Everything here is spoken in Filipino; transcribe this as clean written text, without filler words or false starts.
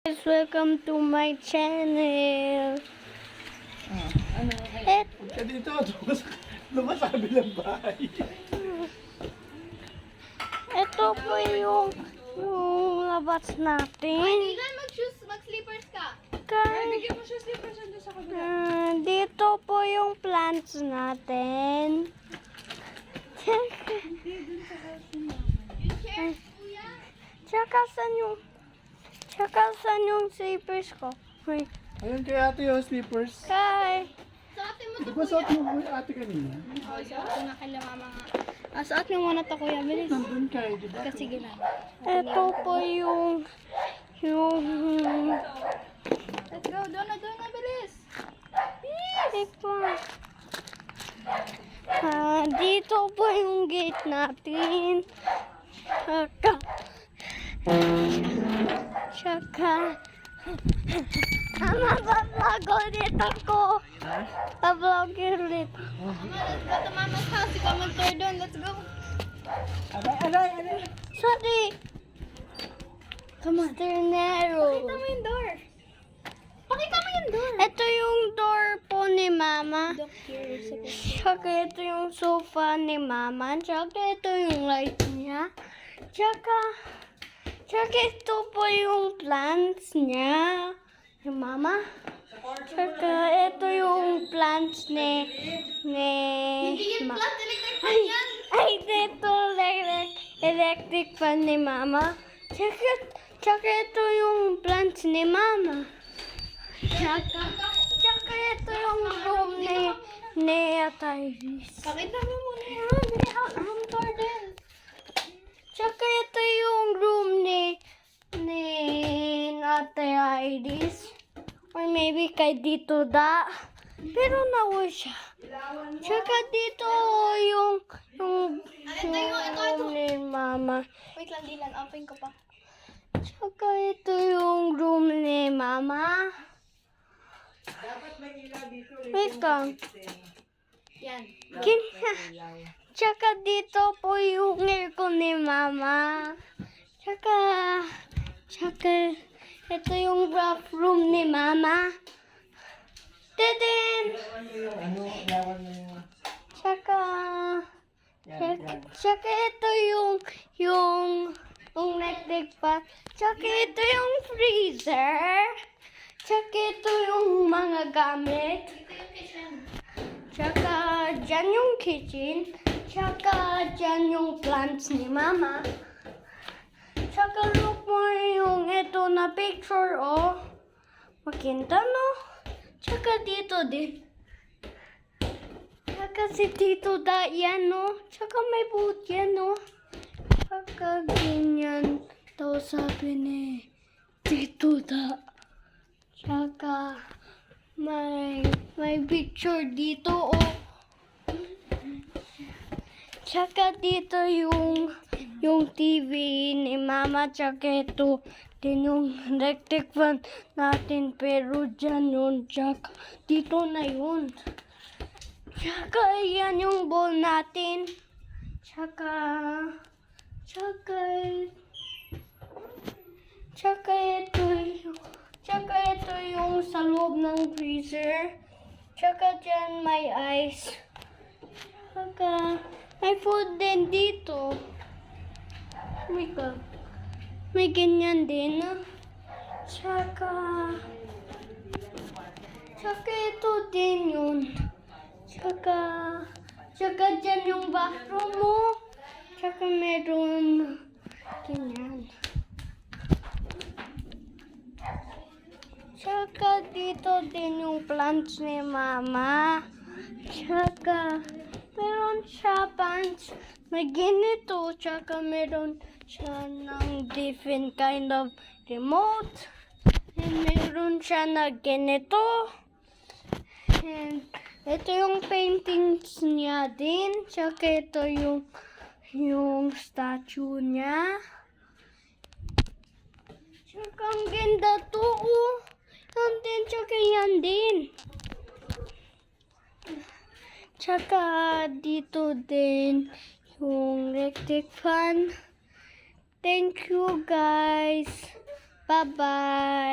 Guys, welcome to my channel. Pagka dito, lumasabi ng bahay. Ito po yung labas natin. Kailan mag-slippers ka? Bigyan mo siya slippers doon sa kabila. Dito po yung plants natin. Tsaka saan yung slippers ko? Wait. Ayun kay ate yung slippers. Kay. Suotin mo Di to, ba suot kuya. mo ate kanina? Oo, suotin na kay mama nga. Suot mo muna to, kuya. Bilis. Nandun ka di ba? Sige na. Ito po yung Let's go. Doon na, bilis. ito. Dito po yung gate natin. Tsaka vlog ulit ako. Pa-vlog ulit. Mama, let's go to mama's house. Ikaw mag-tour doon. Let's go. Alay! Sorry. Come on. Sternero. Pakita mo yung door. Pakita mo yung door. Ito yung door po ni Mama. Doctor. Tsaka ito yung sofa ni Mama. Tsaka ito yung light niya. Tsaka ito po yung plants niya. Ni Mama. Tsaka ito yung plants ni Hindi yung Ma- plant. Electric fan yan. Ay, dito electric fan ni Mama. Tsaka ito yung plants ni Mama. Tsaka ito yung room ni Atairis. Pakita mo muna yan. Room tour din. Tsaka ito yung room ni Ate Iris. Or maybe kay Dito Da. Pero nawa siya. Tsaka dito yung room ni Mama. Wait lang, Dylan. Open ko pa. Tsaka ito yung room ni Mama. Wait lang. Yan. Tsaka dito po yung aircon ni Mama. Tsaka ito yung bathroom ni Mama. Teden! Tsaka ito yung electric fan. Tsaka ito yung freezer. Tsaka ito yung mga gamit. Tsaka dyan yung kitchen. Tsaka dyan yung plants ni Mama. Tsaka look mo yung ito na picture, oh. Makinta, no? Tsaka dito din. Tsaka si Tito Da yan, no? Tsaka may boot yan, no? Tsaka ganyan daw sabi ni Tito Da. Tsaka may picture dito, oh. Tsaka dito yung TV ni Mama. Tsaka ito din yung electric fan natin. Pero dyan yun. Tsaka dito na yun. Tsaka yan yung bowl natin. Tsaka ito yung sa loob ng freezer. Tsaka dyan may ice. Tsaka may food din dito. May ganyan din. Tsaka ito din yun. Tsaka dyan yung bathroom mo. Tsaka meron ganyan. Tsaka dito din yung plants ni Mama. Tsaka meron siya pants na ganito. Tsaka meron siya ng different kind of remote. And meron siya na ganito. And ito yung paintings niya din. Tsaka ito yung statue niya. Tsaka ang ganda to, oh. Yan din, tsaka yan din. Tsaka dito din yung electric fan. Thank you guys. Bye-bye.